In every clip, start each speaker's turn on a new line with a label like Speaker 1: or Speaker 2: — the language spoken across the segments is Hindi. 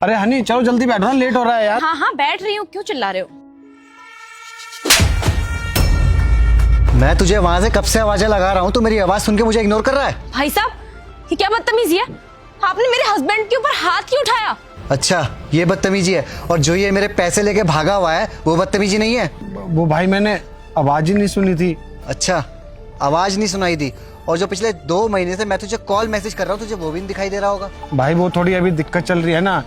Speaker 1: अरे हनी चलो जल्दी बैठो ना, लेट हो रहा है यार।
Speaker 2: हाँ हाँ बैठ रही हूँ, क्यों चिल्ला रहे हो?
Speaker 3: मैं तुझे वहां से कब से आवाजें लगा रहा हूँ, तू मेरी आवाज सुन के मुझे इग्नोर कर रहा है।
Speaker 2: भाई साहब ये क्या बदतमीजी है? आपने मेरे हस्बैंड के ऊपर हाथ क्यों उठाया?
Speaker 3: अच्छा ये बदतमीजी है, और जो ये मेरे पैसे लेके भागा हुआ है वो बदतमीजी नहीं है?
Speaker 1: वो भाई मैंने आवाज ही नहीं सुनी थी।
Speaker 3: अच्छा आवाज नहीं सुनाई थी, और जो पिछले 2 महीने से मैं तुझे कॉल मैसेज कर रहा हूँ तुझे वो भी नहीं दिखाई दे रहा होगा।
Speaker 1: भाई वो थोड़ी अभी दिक्कत चल रही है ना,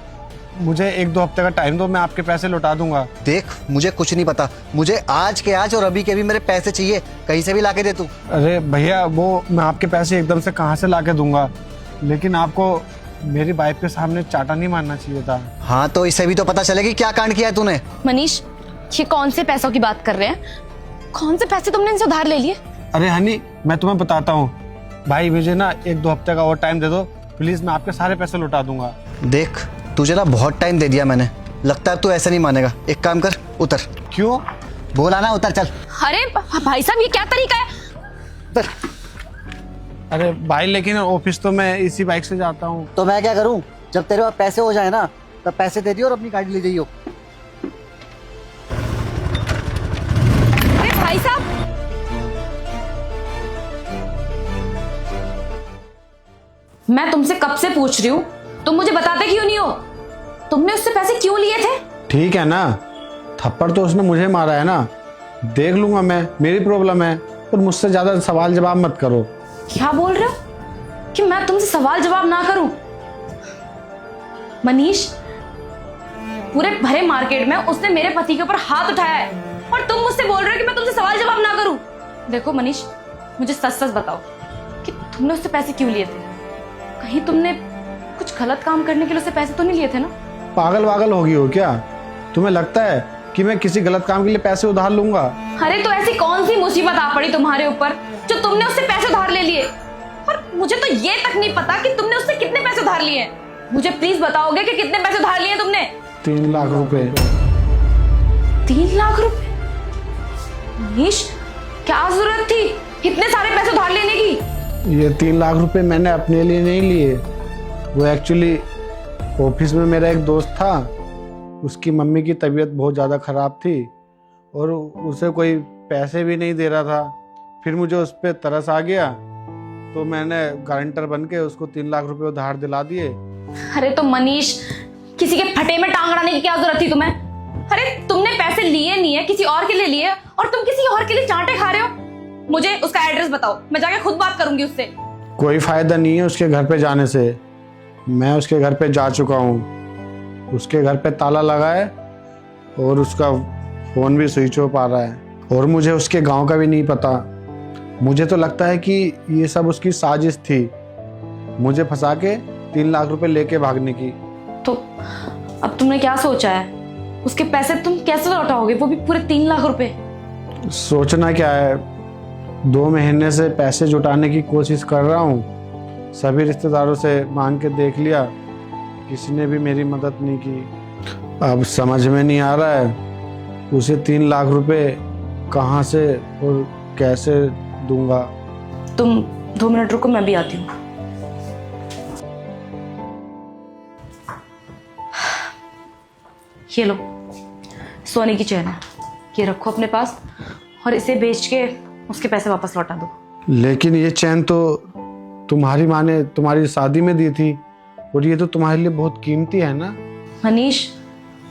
Speaker 1: मुझे 1-2 हफ्ते का टाइम दो, मैं आपके पैसे लौटा दूंगा।
Speaker 3: देख मुझे कुछ नहीं पता, मुझे आज के आज और अभी के अभी मेरे पैसे चाहिए, कहीं से भी लाके दे तू।
Speaker 1: अरे भैया वो मैं आपके पैसे एकदम से कहाँ से लाके दूंगा, लेकिन आपको मेरी वाइफ के सामने चाटा नहीं मारना चाहिए था।
Speaker 3: हाँ तो इससे भी तो पता चले कि क्या कांड किया है तूने।
Speaker 2: मनीष ये कौन से पैसों की बात कर रहे हैं? कौन से पैसे तुमने इनसे उधार ले लिए?
Speaker 1: अरे हनी मैं तुम्हें बताता हूँ भाई, मुझे ना 1-2 हफ्ते का और टाइम दे दो प्लीज, मैं आपके सारे पैसे लौटा दूंगा।
Speaker 3: देख तुझे ना बहुत टाइम दे दिया मैंने, लगता है तू ऐसा नहीं मानेगा। एक काम कर उतर।
Speaker 1: क्यों?
Speaker 3: बोला ना उतर, चल
Speaker 2: अरे भाई साहब ये क्या तरीका है?
Speaker 3: उतर।
Speaker 1: अरे भाई लेकिन ऑफिस तो मैं इसी बाइक से जाता हूँ।
Speaker 3: तो मैं क्या करूं, जब तेरे पास पैसे हो जाए ना तब पैसे दे दियो और अपनी गाड़ी ले जाइयो।
Speaker 2: अरे भाई साहब मैं तुमसे कब से पूछ रही हूँ, तुम मुझे बताते क्यों नहीं हो? तुमने उससे पैसे क्यों लिए थे?
Speaker 1: ठीक है ना, थप्पड़ तो उसने मुझे मारा है ना, देख लूंगा मैं, मेरी प्रॉब्लम है, पर मुझसे ज्यादा सवाल जवाब मत करो।
Speaker 2: क्या बोल रहे हो कि मैं तुमसे सवाल जवाब ना करूं? मनीष पूरे भरे मार्केट में उसने मेरे पति के ऊपर हाथ उठाया है और तुम मुझसे बोल रहे हो कि मैं तुमसे सवाल जवाब ना करूं। देखो मनीष मुझे सच सच बताओ कि तुमने उससे पैसे क्यों लिए थे? कहीं तुमने कुछ गलत काम करने के लिए उससे पैसे तो नहीं लिए थे ना?
Speaker 1: पागल वागल होगी हो क्या? तुम्हें लगता है कि मैं किसी गलत काम के लिए पैसे उधार लूंगा?
Speaker 2: अरे तो ऐसी कौन सी मुसीबत आ पड़ी तुम्हारे ऊपर जो तुमने उससे पैसे उधार ले लिए? और मुझे तो ये तक नहीं पता कि तुमने उससे कितने पैसे उधार लिए हैं। मुझे प्लीज बताओगे कि कितने पैसे उधार लिए तुमने?
Speaker 1: 3 लाख रुपए।
Speaker 2: 3 लाख रुपए? मनीष क्या जरूरत थी इतने सारे पैसे उधार लेने की?
Speaker 1: ये 3 लाख रुपए मैंने अपने लिए नहीं लिए, वो एक्चुअली ऑफिस में मेरा एक दोस्त था, उसकी मम्मी की तबीयत बहुत ज़्यादा ख़राब थी और उसे कोई पैसे भी नहीं दे रहा था। फिर मुझे उस पर तरस आ गया तो मैंने गारंटर बन के उसको 3 लाख रुपए उधार दिला दिए।
Speaker 2: अरे तो मनीष किसी के फटे में टांग अड़ाने की क्या जरूरत थी तुम्हें? अरे तुमने पैसे लिए नहीं है, किसी और के लिए लिए और तुम किसी और के लिए चांटे खा रहे हो। मुझे उसका एड्रेस बताओ, मैं जाके खुद बात करूंगी उससे।
Speaker 1: कोई फ़ायदा नहीं है उसके घर पे जाने से, मैं उसके घर पे जा चुका हूँ, उसके घर पे ताला लगा है और उसका फ़ोन भी स्विच ऑफ आ रहा है, और मुझे उसके गांव का भी नहीं पता। मुझे तो लगता है कि ये सब उसकी साजिश थी, मुझे फंसा के 3 लाख रुपए लेके भागने की।
Speaker 2: तो अब तुमने क्या सोचा है? उसके पैसे तुम कैसे लौटाओगे, वो भी पूरे 3 लाख रुपए?
Speaker 1: सोचना क्या है, 2 महीने से पैसे जुटाने की कोशिश कर रहा हूँ, सभी रिश्तेदारों से मांग के देख लिया, किसी ने भी मेरी मदद नहीं की। अब समझ में नहीं आ रहा है उसे 3 लाख रुपए कहाँ से और कैसे दूंगा।
Speaker 2: तुम 2 मिनट रुको, मैं भी आती हूँ। ये लो सोने की चैन है, ये रखो अपने पास और इसे बेच के उसके पैसे वापस लौटा दो।
Speaker 1: लेकिन ये चैन तो तुम्हारी माँ ने तुम्हारी शादी में दी थी और ये तो तुम्हारे लिए बहुत कीमती है ना।
Speaker 2: मनीष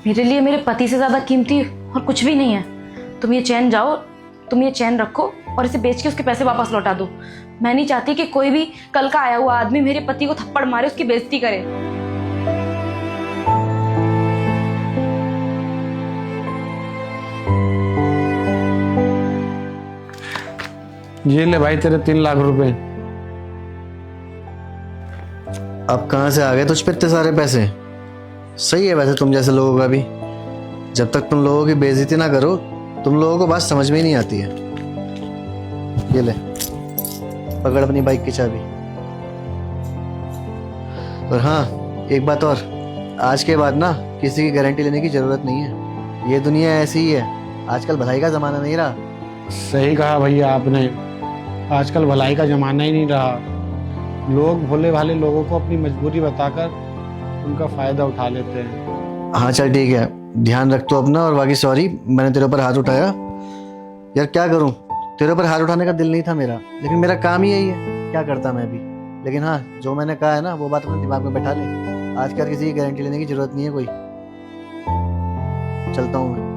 Speaker 2: मेरे लिए मेरे पति से ज्यादा कीमती और कुछ भी नहीं है। तुम ये चैन जाओ, तुम ये चैन रखो और इसे बेच के उसके पैसे वापस लौटा दो। मैं नहीं चाहती कि कोई भी कल का आया हुआ आदमी मेरे पति को थप्पड़ मारे, उसकी बेइज्जती करे।
Speaker 1: ये ले भाई तेरे 3 लाख रुपए।
Speaker 3: अब कहाँ से आ गए तुझ पे इतने सारे पैसे? सही है वैसे तुम जैसे लोगों का भी, जब तक तुम लोगों की बेइज्जती ना करो तुम लोगों को बात समझ में ही नहीं आती है। ये ले पकड़ अपनी बाइक की चाबी। और हाँ एक बात और, आज के बाद ना किसी की गारंटी लेने की जरूरत नहीं है, ये दुनिया ऐसी ही है, आजकल भलाई का जमाना नहीं रहा।
Speaker 1: सही कहा भैया आपने, आजकल भलाई का जमाना ही नहीं रहा। लोग भोले भाले लोगों को अपनी मजबूरी बताकर उनका फ़ायदा उठा लेते हैं।
Speaker 3: हाँ चल ठीक है, ध्यान रख तो अपना, और बाकी सॉरी मैंने तेरे ऊपर हाथ उठाया। यार क्या करूं, तेरे ऊपर हाथ उठाने का दिल नहीं था मेरा, लेकिन मेरा काम ही यही है, क्या करता मैं भी। लेकिन हाँ, जो मैंने कहा है ना वो बात अपने दिमाग में बैठा ले। आजकल किसी की गारंटी लेने की जरूरत नहीं है कोई। चलता हूँ मैं।